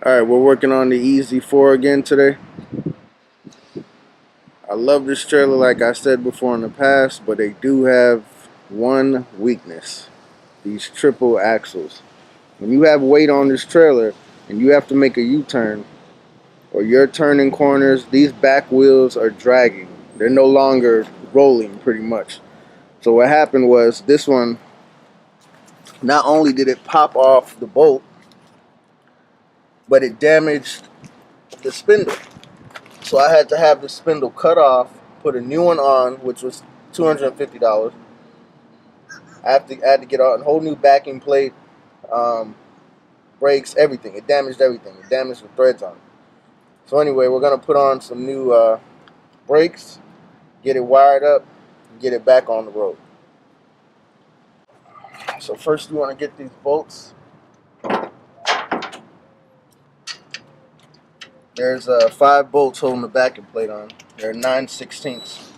Alright, we're working on the EZ-4 again today. I love this trailer like I said before in the past, but they do have one weakness. These triple axles. When you have weight on this trailer and you have to make a U-turn or you're turning corners, these back wheels are dragging. They're no longer rolling pretty much. So what happened was this one, not only did it pop off the bolt, but it damaged the spindle. So I had to have the spindle cut off, put a new one on, which was $250. I had to get a whole new backing plate, brakes, everything. It damaged everything. It damaged the threads on it. So anyway, we're going to put on some new brakes, get it wired up, and get it back on the road. So first we want to get these bolts. There's 5 bolts holding the backing plate on. They're 9/16.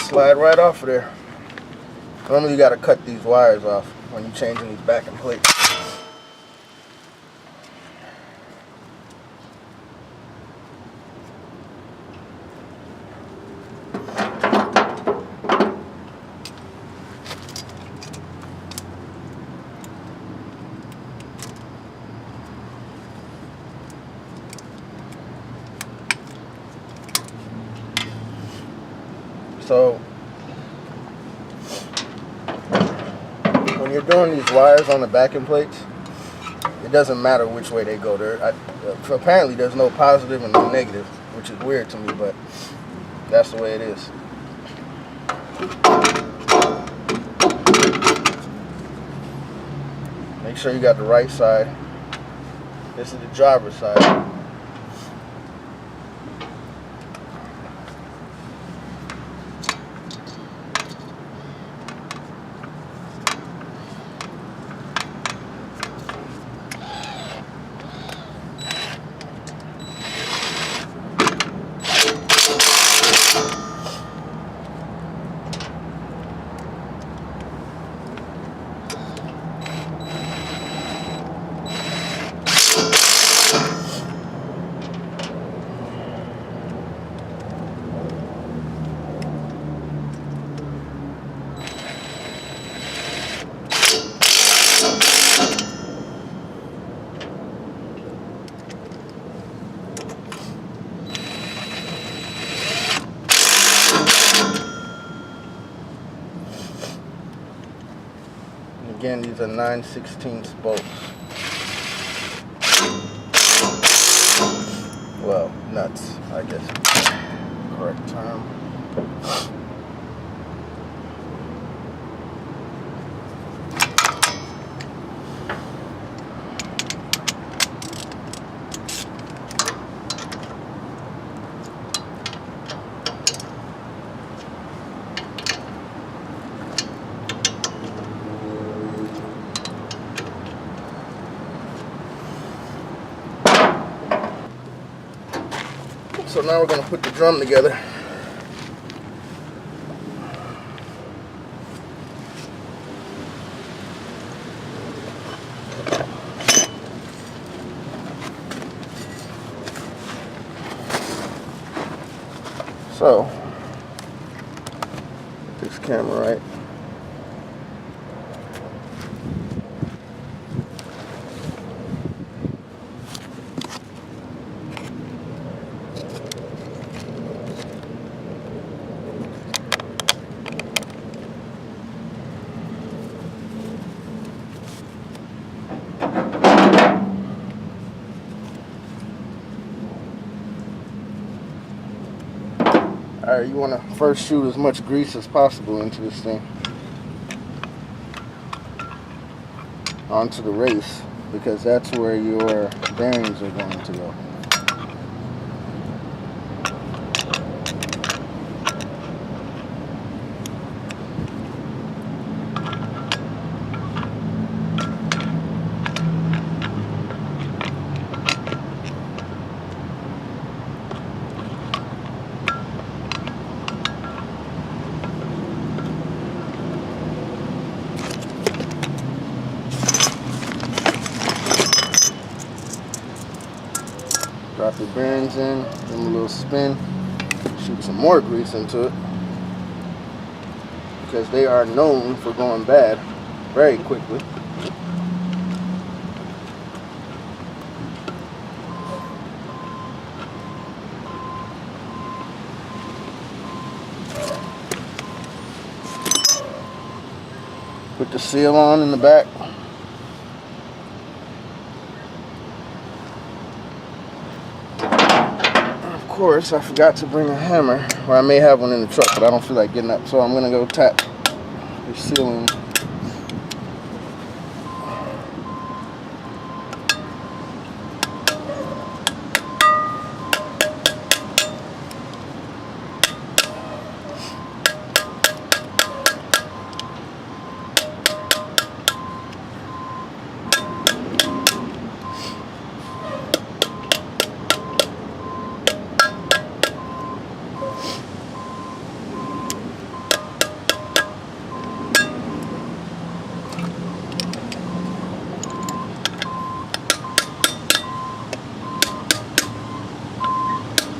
Slide right off of there. Normally you got to cut these wires off when you're changing these backing plates. So when you're doing these wires on the backing plates, it doesn't matter which way they go. Apparently there's no positive and no negative, which is weird to me, but that's the way it is. Make sure you got the right side. This is the driver's side. Again, these are 9/16 bolts. Well, nuts, I guess is the correct term. So now we're going to put the drum together. So, get this camera right. Alright, you want to first shoot as much grease as possible into this thing. Onto the race, because that's where your bearings are going to go. Drop your bearings in, give them a little spin, shoot some more grease into it, because they are known for going bad very quickly. Put the seal on in the back. Of course, I forgot to bring a hammer, or I may have one in the truck, but I don't feel like getting up, so I'm gonna go tap the ceiling.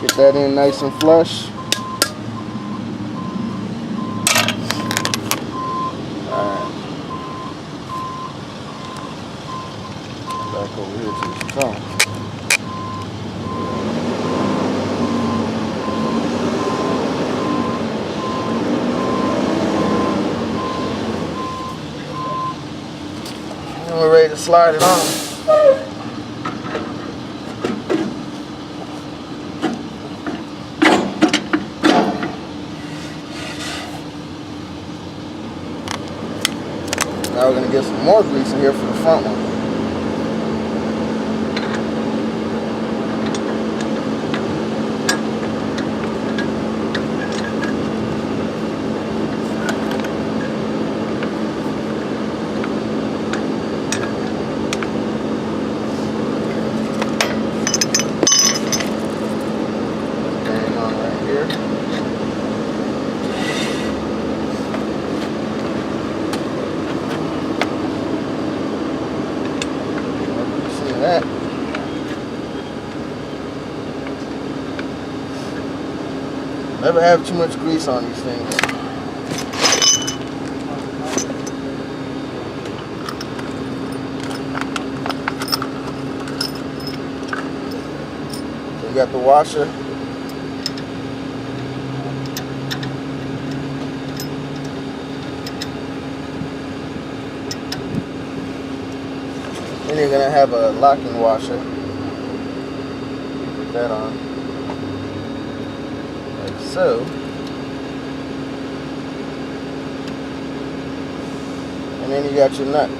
Get that in nice and flush. Alright. Back over here to the trunk. And we're ready to slide it on. Now we're going to get some more grease in here for the front one. Hang on right here. That. Never have too much grease on these things. So you got the washer. Then you're going to have a locking washer. Put that on. Like so. And then you got your nut.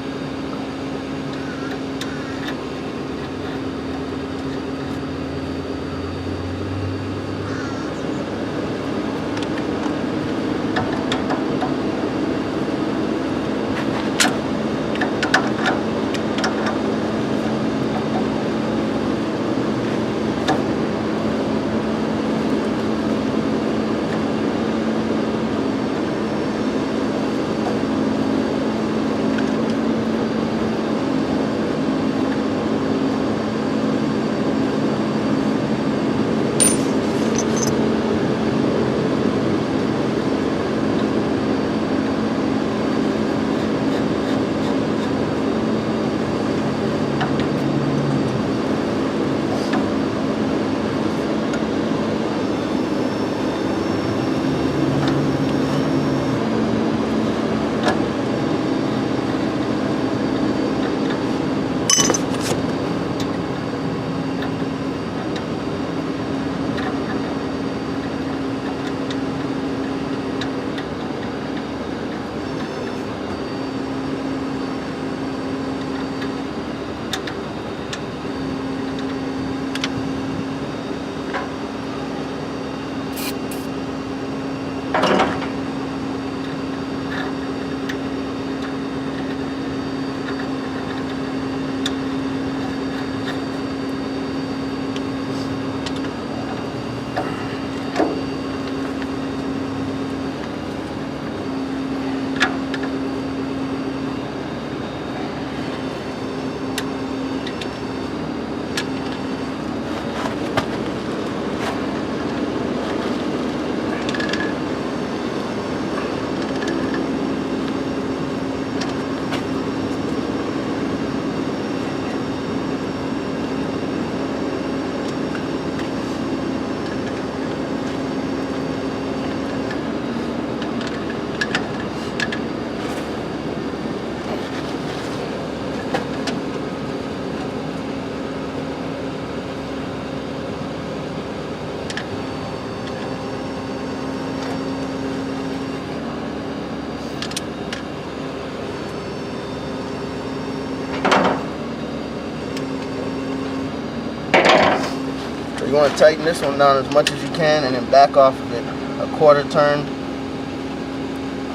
You want to tighten this one down as much as you can and then back off of it a quarter turn,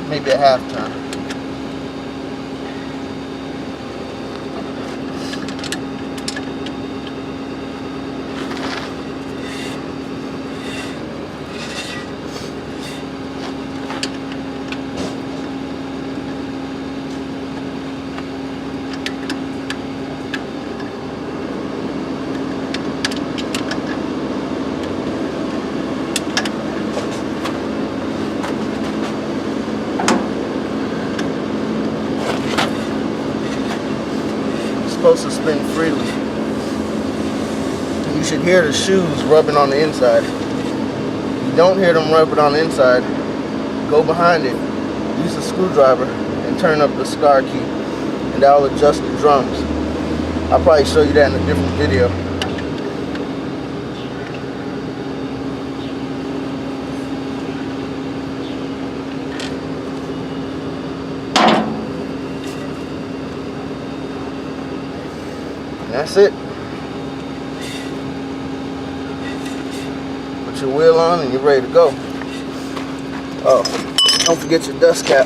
maybe a half turn. Supposed to spin freely. You should hear the shoes rubbing on the inside. If you don't hear them rubbing on the inside, go behind it, use a screwdriver, and turn up the scar key, and that will adjust the drums. I'll probably show you that in a different video. That's it. Put your wheel on and you're ready to go. Oh, don't forget your dust cap.